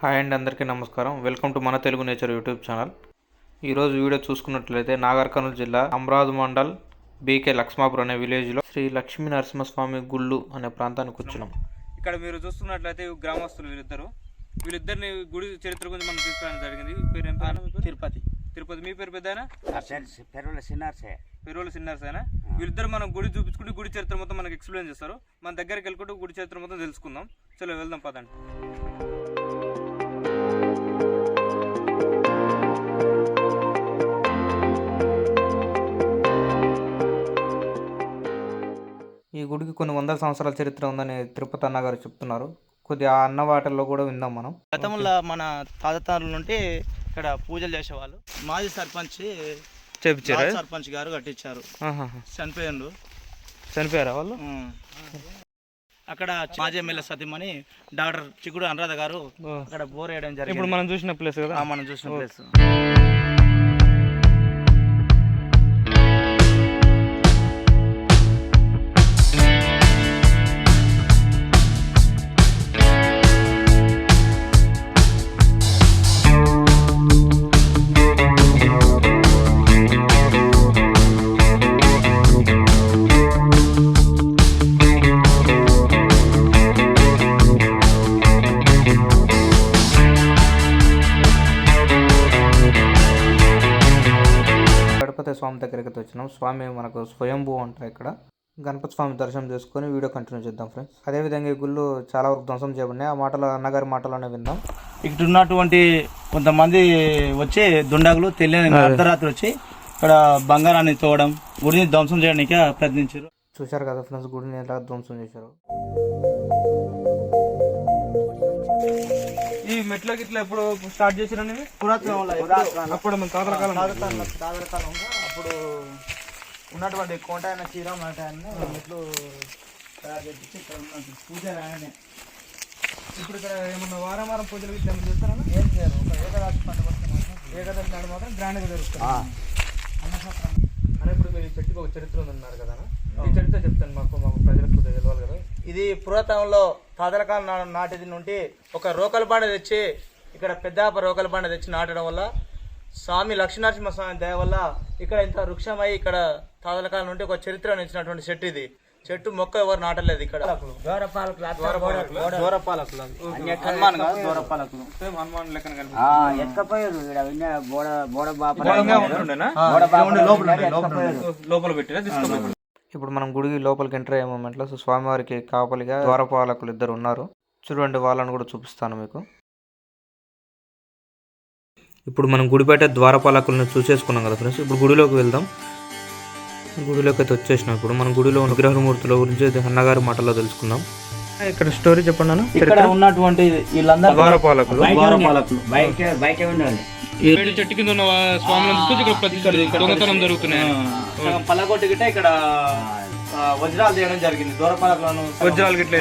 Hi అండి, అందరికీ నమస్కారం. వెల్కమ్ టు మన తెలుగు నేచర్ యూట్యూబ్ ఛానల్. ఈరోజు వీడియో చూసుకున్నట్లయితే నాగర్ కర్నూలు జిల్లా అమరావతి మండల్ బీకే లక్ష్మాపూర్ అనే విలేజ్లో శ్రీ లక్ష్మీ నరసింహస్వామి గుళ్ళు అనే ప్రాంతానికి వచ్చినాం. ఇక్కడ మీరు చూస్తున్నట్లయితే గ్రామస్తులు వీళ్ళిద్దరిని గుడి చరిత్ర గురించి మనం తీసుకోవడం జరిగింది. పేరు ఏం పేరు? తిరుపతి. మీ పేరు పెద్దనా? పెరువుల సిన్నార్సేనా? వీళ్ళిద్దరు మనం గుడి చూపించుకుంటే గుడి చరిత్ర మొత్తం మనకి ఎక్స్ప్లెయిన్ చేస్తారు. మన దగ్గరికి వెళ్ళుకుంటూ గుడి చరిత్ర మొత్తం తెలుసుకుందాం. చలో వెళ్దాం పదండి. ఈ గుడికి కొన్ని వందల సంవత్సరాల చరిత్ర ఉందని తిరుపతి అన్న గారు చెప్తున్నారు. కొద్దిగా ఆ అన్న వాటల్లో కూడా విందాం మనం. గతంలో మన తాతతారుల నుండి ఇక్కడ పూజలు చేసేవాళ్ళు. మాజీ సర్పంచ్ సర్పంచ్ గారు కట్టించారు. చనిపోయారా వాళ్ళు? అక్కడ మాజీ ఎమ్మెల్యే సతీమణి డాక్టర్ చిక్కుడు అనురాధ గారు అక్కడ బోర్ వేయడం జరిగింది. ఇప్పుడు మనం చూసిన ప్లేస్ కదా. మనం చూసిన ప్లేస్. గణపతి స్వామి దగ్గరికి వచ్చినాం. స్వామి మనకు స్వయంభూ అంట. ఇక్కడ గణపతి స్వామి దర్శనం చేసుకుని వీడియో కంటిన్యూ చేద్దాం ఫ్రెండ్స్. అదేవిధంగా ఈ గుళ్ళు చాలా వరకు ధ్వంసం చేయబడినాయి. ఆ మాటలు అన్నగారి మాటలోనే విందాం. ఇక్కడ ఉన్నటువంటి కొంతమంది వచ్చి దుండాగులు తెలియని అర్ధరాత్రి వచ్చి ఇక్కడ బంగారాన్ని తోవడం, గుడిని ధ్వంసం చేయడానికి ప్రయత్నించారు. చూశారు కదా ఫ్రెండ్స్, గుడిని ఎలా ధ్వంసం చేశారు. ఈ మెట్లకి ఇట్లా ఎప్పుడు స్టార్ట్ చేసిరని అప్పుడు మన తాతల కాలంలో అప్పుడు ఉన్నటువంటి కోటాయన చీరాయన్ని మెట్లు తయారు చేసి ఇక్కడ ఉన్న పూజ ఆయనే. ఇప్పుడు ఇక్కడ ఏమన్నా వారం పూజలు ఇట్లా చేస్తారా? ఏం చేయరు. ఒక ఏకరాశి పండుగ ఏకాదశి నాడు మాత్రం గ్రాండ్గా జరుగుతుంది. అన్నసత్రం అని ఇప్పుడు మీరు ఈ చెట్టుకు ఒక చరిత్ర ఉందన్నారు కదా. ఈ చరిత్ర చెప్తాను మాకు ప్రజలకు తెలియాలి కదా. ఇది పురాతనంలో తాతల కాలం నాటిది నుండి ఒక రోకల బండ తెచ్చి ఇక్కడ పెద్దాప రోకల బండ తెచ్చి నాటడం వల్ల స్వామి లక్ష్మీనరసింహ స్వామి దయ వల్ల ఇక్కడ ఇంత వృక్షమై ఇక్కడ తాతల కాలం నుండి ఒక చరిత్ర ఇచ్చినటువంటి చెట్టు ఇది. చెట్టు మొక్క ఎవరు నాటలేదు. ఇక్కడ లోపల పెట్టినా తీసుకోవాలి. ఇప్పుడు మనం గుడికి లోపలికి ఎంటర్ అయ్యే మూమెంట్లో స్వామివారికి కాపలిగా ద్వారపాలకులు ఇద్దరు ఉన్నారు. చూడండి, వాళ్ళని కూడా చూపిస్తాను మీకు. ఇప్పుడు మనం గుడి బయట ద్వారపాలకులను చూసేసుకున్నాం కదా ఫ్రెండ్స్. ఇప్పుడు గుడిలోకి వెళ్దాం. గుడిలోకి అయితే వచ్చేసినాం. ఇప్పుడు మనం గుడిలో ఉన్న విగ్రహమూర్తుల గురించి అన్నగారి మాటల్లో తెలుసుకుందాం. ఇక్కడ స్టోరీ చెప్పండి అన్న. ఇక్కడ ఉన్నటువంటి వీళ్ళందరూ ద్వారపాలకులు. చెట్టు కింద ఉన్న స్వామి దొంగతనం జరుగుతున్నాయి. పల్లగొట్టి గిట్ట ఇక్కడ వజ్రాలు తీయడం జరిగింది. దూరపాలకులను వజ్రాలు గిట్ల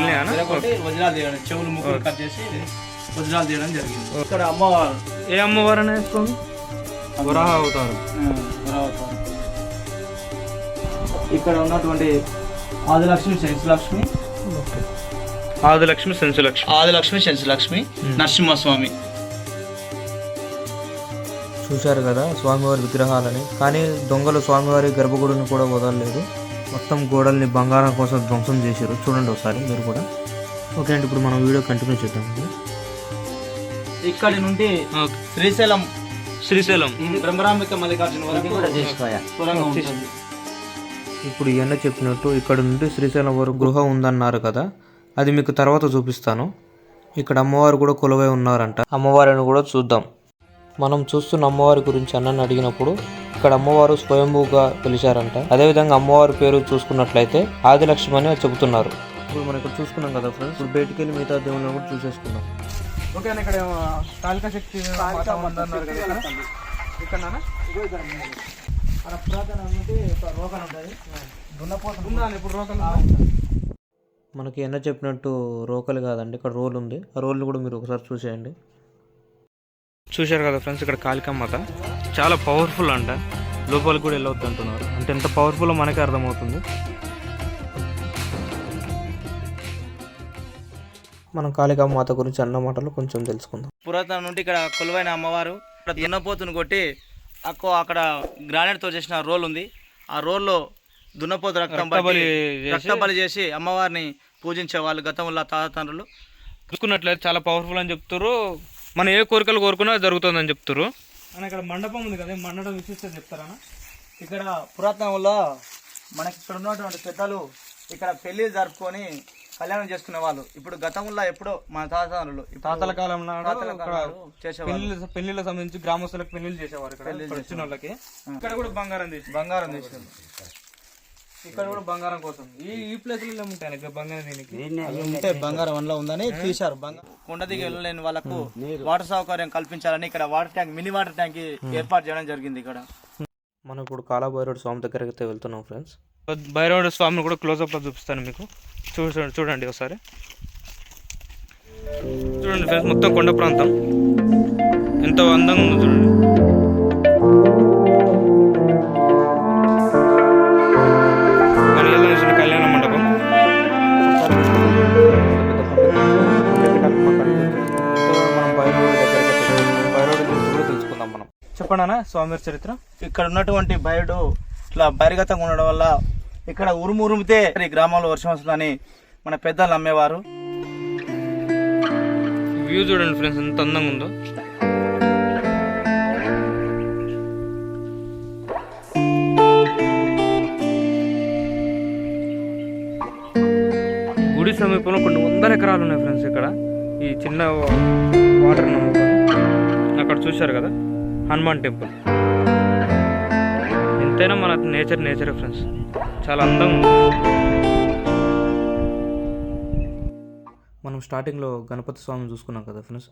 వజ్రాలు తీయడం, చెవులు ముక్కులు కట్ చేసి వజ్రాలు తీయడం జరిగింది. ఇక్కడ అమ్మవారు. ఏ అమ్మవారు అనేది స్వామి? వరాహ అవుతారు. ఇక్కడ ఉన్నటువంటి ఆదిలక్ష్మి, సెన్సులక్ష్మి, ఆదిలక్ష్మి సెన్సులక్ష్మి, నరసింహస్వామి. చూశారు కదా స్వామివారి విగ్రహాలని. కానీ దొంగలు స్వామివారి గర్భగుడిని కూడా వదలలేదు. మొత్తం గోడల్ని బంగారం కోసం ధ్వంసం చేశారు. చూడండి ఒకసారి మీరు కూడా. ఓకే అండి, ఇప్పుడు మనం వీడియో కంటిన్యూ చేద్దాం. ఇక్కడి నుండి శ్రీశైలం బ్రహ్మరాంబిక మల్లికార్జున వరకు. ఇప్పుడు ఈయన చెప్పినట్టు ఇక్కడ నుండి శ్రీశైలం వరకు గృహ ఉందన్నారు కదా, అది మీకు తర్వాత చూపిస్తాను. ఇక్కడ అమ్మవారు కూడా కొలువై ఉన్నారంట. అమ్మవారిని కూడా చూద్దాం. మనం చూస్తున్న అమ్మవారి గురించి అన్నని అడిగినప్పుడు ఇక్కడ అమ్మవారు స్వయంభూగా పిలిచారంట. అదేవిధంగా అమ్మవారి పేరు చూసుకున్నట్లయితే ఆదిలక్ష్మి అని చెబుతున్నారు. ఇప్పుడు మనం ఇక్కడ చూసుకున్నాం కదా ఫ్రెండ్స్. ఇప్పుడు బయటికి వెళ్ళి మిగతా దేవుళ్ళని కూడా చూసేసుకున్నాం. ఓకే అన్న, ఇక్కడ కాళికా శక్తి మనకి ఎన్న చెప్పినట్టు రోకలు కాదండి, ఇక్కడ రోల్ ఉంది. ఆ రోల్ని కూడా మీరు ఒకసారి చూసేయండి. చూశారు కదా ఫ్రెండ్స్, ఇక్కడ కాళికామాత చాలా పవర్ఫుల్ అంట. లోపలికి కూడా వెళ్ళొద్దు అంటున్నారు. అంటే ఎంత పవర్ఫుల్లో మనకే అర్థమవుతుంది. మనం కాళికాంబ మాత గురించి అన్న మాటలు కొంచెం తెలుసుకుందాం. పురాతన నుండి ఇక్కడ కొలువైన అమ్మవారు ఇక్కడ దున్నపోతును కొట్టి అక్కడ గ్రానైట్తో చేసిన రోల్ ఉంది. ఆ రోల్లో దున్నపోతు రక్త బలి చేసి అమ్మవారిని పూజించే వాళ్ళు గతంలో తాతతండ్రులు. చూసుకున్నట్లయితే చాలా పవర్ఫుల్ అని చెప్తారు. మనం ఏ కోరికలు కోరుకున్నా జరుగుతుందని చెప్తారు. అన్న ఇక్కడ మండపం ఉంది కదా, మండపం విశిష్టత చెప్తారా? ఇక్కడ పురాతనంలో మనకి ఇక్కడ ఉన్నటువంటి పెద్దలు ఇక్కడ పెళ్లి జరుపుకొని కళ్యాణం చేసుకునే వాళ్ళు. ఇప్పుడు గతంలో ఎప్పుడో మన తాతలు తాతల కాలం చేసేవాళ్ళు. పెళ్లిళ్ళకి సంబంధించి గ్రామస్తులకు పెళ్లిళ్ళు చేసేవారు. ఇక్కడ వచ్చిన వాళ్ళకి ఇక్కడ కూడా బంగారం తీసి ఇక్కడ కూడా బంగారం కోసం ఈ ప్లేస్ లో ఉంటాయి బంగారం. దీనికి బంగారం వల్ల ఉందని తీశారు. కొండ దిగి వెళ్ళలేని వాళ్ళకు వాటర్ సౌకర్యం కల్పించాలని ఇక్కడ water tank, mini water tank ఏర్పాటు చేయడం జరిగింది. ఇక్కడ మనం ఇప్పుడు కాళభైరవుడు స్వామి దగ్గరికి అయితే వెళ్తున్నాం ఫ్రెండ్స్. భైరవుడు స్వామిని కూడా క్లోజప్ లో చూపిస్తాను మీకు. చూడండి ఒకసారి. చూడండి ఫ్రెండ్స్, మొత్తం కొండ ప్రాంతం ఎంత అందంగా ఉందో చూడండి. కళ్యాణ మండపం తెలుసుకుందాం మనం. చెప్పండి స్వామివారి చరిత్ర. ఇక్కడ ఉన్నటువంటి భైరుడు ఇట్లా బహిర్గతంగా ఉండడం వల్ల ఇక్కడ ఉరుమురిమితే ఈ గ్రామంలో వర్షం వస్తుందని మన పెద్దలు నమ్మేవారు. వ్యూ చూడండి ఫ్రెండ్స్ ఎంత అందంగా ఉందో. గుడి సమీపంలో కొన్ని 100 ఎకరాలు ఉన్నాయి ఫ్రెండ్స్. ఇక్కడ ఈ చిన్న వాటర్ నమ్ముకొని అక్కడ చూశారు కదా హనుమాన్ టెంపుల్. ఎంతైనా మన నేచరే ఫ్రెండ్స్, చాలా అందంగా ఉంది. మనం స్టార్టింగ్లో గణపతి స్వామిని చూసుకున్నాం కదా ఫ్రెండ్స్.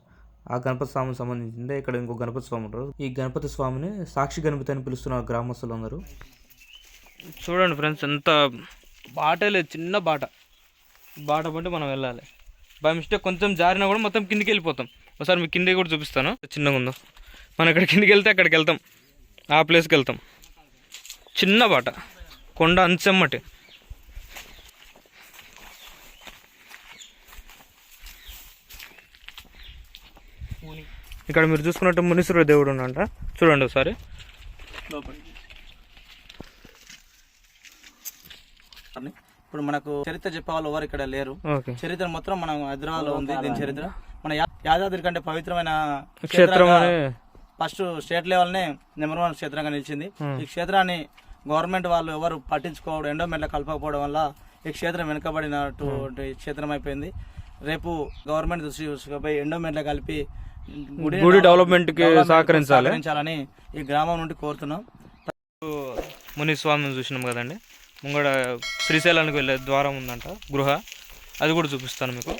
ఆ గణపతి స్వామికి సంబంధించిందే ఇక్కడ ఇంకో గణపతి స్వామి ఉంటారు. ఈ గణపతి స్వామిని సాక్షి గణపతి అని పిలుస్తున్నారు గ్రామస్తులు అందరూ. చూడండి ఫ్రెండ్స్, ఎంత బాటే లేదు, చిన్న బాట పట్టి మనం వెళ్ళాలి. బై మిస్టేక్ కొంచెం జారినా కూడా మొత్తం కిందికి వెళ్ళిపోతాం. ఒకసారి మీకు కిందికి కూడా చూపిస్తాను చిన్నగా ఉందో. మనం ఇక్కడ కిందికి వెళ్తే అక్కడికి వెళ్తాం, ఆ ప్లేస్కి వెళ్తాం. చిన్న బాట, కొండ అంచెమ్మటి. ఇక్కడ మీరు చూసుకున్నట్టు మునీశ్వర దేవుడు ఉన్నంట. చూడండి ఒకసారి. ఇప్పుడు మనకు చరిత్ర చెప్పే వాళ్ళు ఎవరు ఇక్కడ లేరు. చరిత్ర మొత్తం మన హైదరాబాద్ లో ఉంది. దీని చరిత్ర మన యాదాద్రి కంటే పవిత్రమైన క్షేత్రం, ఫస్ట్ స్టేట్ లెవెల్ నే నెంబర్ 1 క్షేత్రంగా నిలిచింది. ఈ క్షేత్రాన్ని గవర్నమెంట్ వాళ్ళు ఎవరు పట్టించుకోవడం, ఎండోమెంట్లో కలపకపోవడం వల్ల ఈ క్షేత్రం వెనుకబడినటువంటి క్షేత్రం అయిపోయింది. రేపు గవర్నమెంట్ దృష్టిపై ఎండోమెంట్లో కలిపి గుడి డెవలప్మెంట్ కి సహకరించాలని ఈ గ్రామం నుండి కోరుతున్నాం. ముని స్వామిని చూసినాం కదండి. ముంగడ శ్రీశైలానికి వెళ్ళే ద్వారం ఉందంట, గృహ. అది కూడా చూపిస్తాను మీకు.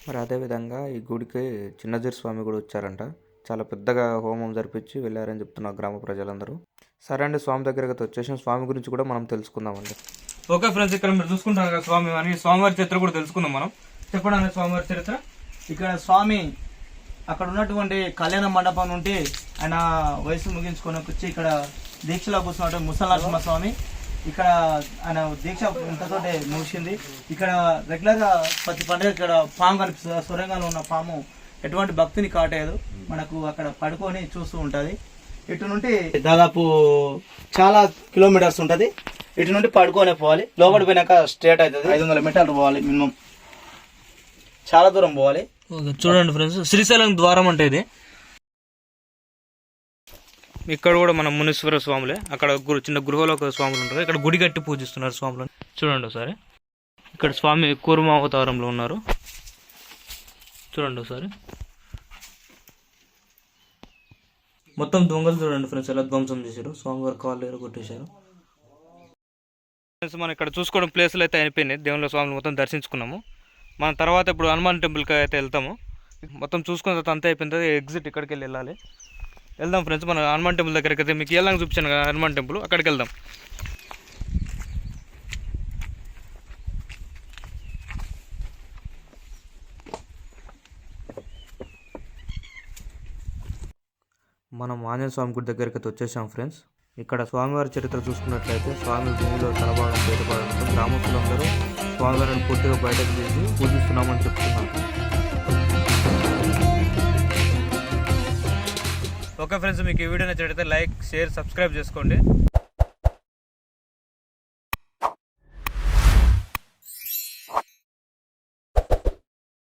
మరి అదేవిధంగా ఈ గుడికి చిన్నజీర స్వామి కూడా వచ్చారంట. చాలా పెద్దగా హోమం జరిపించి వెళ్ళారని చెప్తున్నారు గ్రామ ప్రజలందరూ. సరే అండి, స్వామి దగ్గరికి వచ్చేసిన స్వామి గురించి కూడా మనం తెలుసుకుందామండి. ఓకే ఫ్రెండ్స్, ఇక్కడ మీరు చూసుకుంటారు కదా స్వామి అని, స్వామివారి చరిత్ర కూడా తెలుసుకుందాం మనం. చెప్పండి స్వామివారి చరిత్ర. ఇక్కడ స్వామి అక్కడ ఉన్నటువంటి కళ్యాణ మండపం నుండి ఆయన వయసు ముగించుకొని వచ్చి ఇక్కడ దీక్షలో కూర్చున్నట్టు ముసలి నరసింహస్వామి. ఇక్కడ ఆయన దీక్ష ఇంతతోటే ముగిసింది. ఇక్కడ రెగ్యులర్ గా ప్రతి పండుగ ఇక్కడ పాము కనిపిస్తుంది. సొరంగంలో ఉన్న పాము ఎటువంటి భక్తిని కాటేయదు, మనకు అక్కడ పడుకొని చూస్తూ ఉంటది. ఇటు నుండి దాదాపు చాలా కిలోమీటర్స్ ఉంటది. ఇటు నుండి పడుకోనే పోవాలి. లోపలి పోయినాక స్ట్రేట్ అవుతుంది. 500 మీటర్లు పోవాలి మినిమం, చాలా దూరం పోవాలి. చూడండి ఫ్రెండ్స్, శ్రీశైలం ద్వారం అంటే ఇది. ఇక్కడ కూడా మన మునీశ్వర స్వాములే. అక్కడ చిన్న గృహలో ఒక స్వాములు ఉంటారు. ఇక్కడ గుడి కట్టి పూజిస్తున్నారు స్వాములను. చూడండి ఒకసారి. ఇక్కడ స్వామి కూర్మ అవతారంలో ఉన్నారు. చూడండి ఒకసారి. మొత్తం దొంగలు చూడండి ఫ్రెండ్స్ ఎలా ధ్వంసం చేశారు. స్వామివారి కాళ్ళు కొట్టేశారు. మనం ఇక్కడ చూసుకోవడం ప్లేస్లు అయితే అయిపోయినాయి. దేవుళ్ళ స్వామిని మొత్తం దర్శించుకున్నాము. మన తర్వాత ఇప్పుడు హనుమాన్ టెంపుల్కి అయితే వెళ్తాము. మొత్తం చూసుకున్న తర్వాత అంతా అయిపోయిన తర్వాత ఎగ్జిట్ ఇక్కడికి వెళ్ళాలి. వెళ్దాం ఫ్రెండ్స్. మన హనుమాన్ టెంపుల్ దగ్గరికి అయితే మీకు వెళ్ళాక చూపించాను కదా హనుమాన్ టెంపుల్, అక్కడికి వెళ్దాం. మనం ఆంజనేయ స్వామి గుడి దగ్గరికి అయితే వచ్చేసాం ఫ్రెండ్స్. ఇక్కడ స్వామివారి చరిత్ర చూసుకున్నట్లయితే స్వామి భూమిలో తలభాగం బయటపడడంతో గ్రామస్తులందరూ స్వామివారిని పూర్తిగా బయటకు తీసి పూజిస్తున్నామని చెప్తున్నారు. ఓకే ఫ్రెండ్స్, మీకు ఈ వీడియో నచ్చినట్లయితే లైక్, షేర్, సబ్స్క్రైబ్ చేసుకోండి.